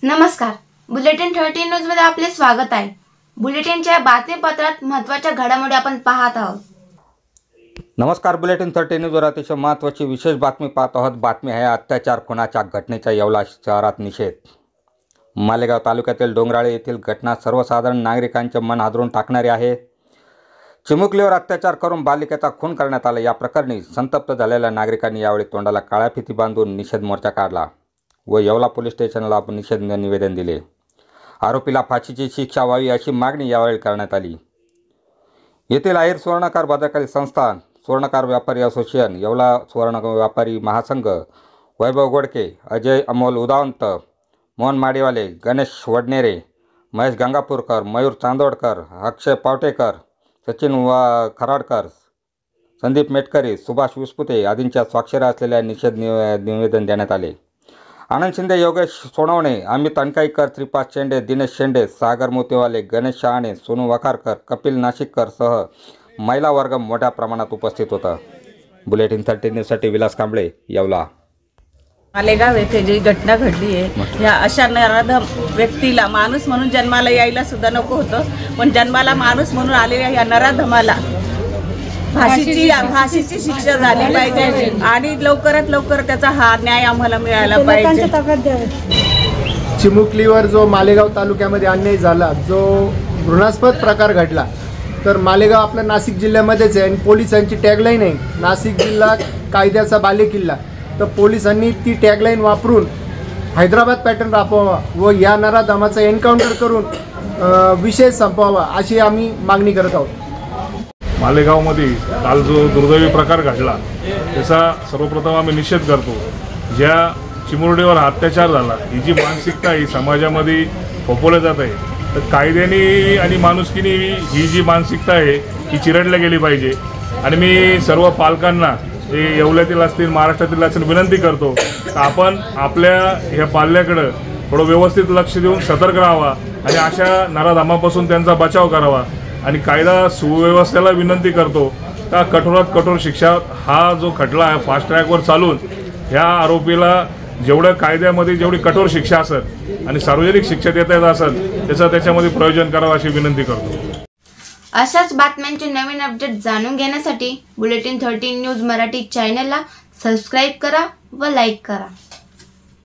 नमस्कार, bulletin 13 news मध्ये आपले स्वागत आहे। बुलेटिनच्या बातमीपत्रात महत्त्वाच्या घडामोडी आपण पाहत आहोत। नमस्कार, बुलेटिन 13 न्यूजवर अतिशय महत्त्वाची विशेष बातमी पाहत आहोत। बातमी आहे अत्याचार खुनाच्या घटनेचा येवला शहरात निषेध। मालेगाव तालुक्यातील डोंगराळे येथील घटना सर्वसाधारण नागरिकांचे मन हादरून टाकणारी आहे। चिमुकलीवर अत्याचार करून बालिकेचा खून करण्यात आला। या प्रकरणी संतप्त झालेल्या नागरिकांनी यावेळी तोंडाला काळ्या फिती बांधून निषेध मोर्चा काढला व येवला पोलीस स्टेशनला निषेध निवेदन दिले। आरोपीला फाशीची शिक्षा व्हावी अशी मागणी यावेळी करण्यात आली। येथील आहेर सुवर्णकार भद्रकाली संस्थान, सुवर्णकार व्यापारी असोसिएशन, येवला सुवर्ण व्यापारी महासंघ, वैभव गोडके, अजय अमोल उदावंत, मोहन माडीवाले, गणेश वडनेरे, महेश गंगापूरकर, मयूर चांदोडकर, अक्षय पावटेकर, सचिन खराडकर, संदीप मेटकरी, सुभाष विस्पुते आदींच्या स्वाक्षऱ्या असलेल्या निषेध निवेदन देण्यात आले। आनंद शिंदे, योगेश सोनवणे, अमित अणकाईकर, त्रिपाद शेंडे, दिनेश शेंडे, सागर मोतीवाले, गणेश शहाणे, सोनू वखारकर, कपिल नाशिककर सह महिला वर्ग मोठ्या प्रमाणात उपस्थित होता। बुलेटिन 13 न्यूजसाठी विलास कांबळे, येवला। मालेगाव येथे जी घटना घडली आहे, या अशा नराधम व्यक्तीला माणूस म्हणून जन्माला यायला सुद्धा नको होतं, पण जन्माला माणूस म्हणून आलेल्या या नराधमाला फाशीची शिक्षा झाली पाहिजे आणि लवकरात लवकर त्याचा हा न्याय आम्हाला मिळाला पाहिजे। चिमुकलीवर जो मालेगाव तालुक्यामध्ये अन्याय झाला, जो घृणास्पद प्रकार घडला, तर मालेगाव आपल्या नाशिक जिल्ह्यामध्येच आहे आणि पोलिसांची टॅगलाईन आहे नाशिक जिल्हा कायद्याचा बालेकिल्ला। तर पोलिसांनी ती टॅगलाईन वापरून हैदराबाद पॅटर्न राबवावा व या नराधमाचा एन्काउंटर करून विषय संपवावा अशी आम्ही मागणी करत आहोत। मालेगावमध्ये काल जो दुर्दैवी प्रकार घडला त्याचा सर्वप्रथम आम्ही निषेध करतो। ज्या चिमुरडीवर अत्याचार झाला, ही जी मानसिकता ही समाजामध्ये फोफवली जात आहे, तर कायद्याने आणि माणुसकीने ही जी मानसिकता आहे ही चिरडल्या गेली पाहिजे। आणि मी सर्व पालकांना, हे येवल्यातील असतील महाराष्ट्रातील असतील, विनंती करतो तर आपण आपल्या ह्या पाल्याकडं थोडं व्यवस्थित लक्ष देऊन सतर्क राहावा आणि अशा नराधमापासून त्यांचा बचाव करावा। आणि कायदा सुव्यवस्थेला विनंती करतो का कठोरात कठोर शिक्षा, हा जो खटला आहे फास्ट ट्रॅकवर चालून ह्या आरोपीला जेवढं कायद्यामध्ये जेवढी कठोर शिक्षा असेल आणि सार्वजनिक शिक्षा देता येत असेल त्याचं त्याच्यामध्ये प्रयोजन करावं अशी विनंती करतो। अशाच बातम्यांचे नवीन अपडेट जाणून घेण्यासाठी बुलेटिन 13 न्यूज मराठी चॅनलला सबस्क्राईब करा व लाईक करा।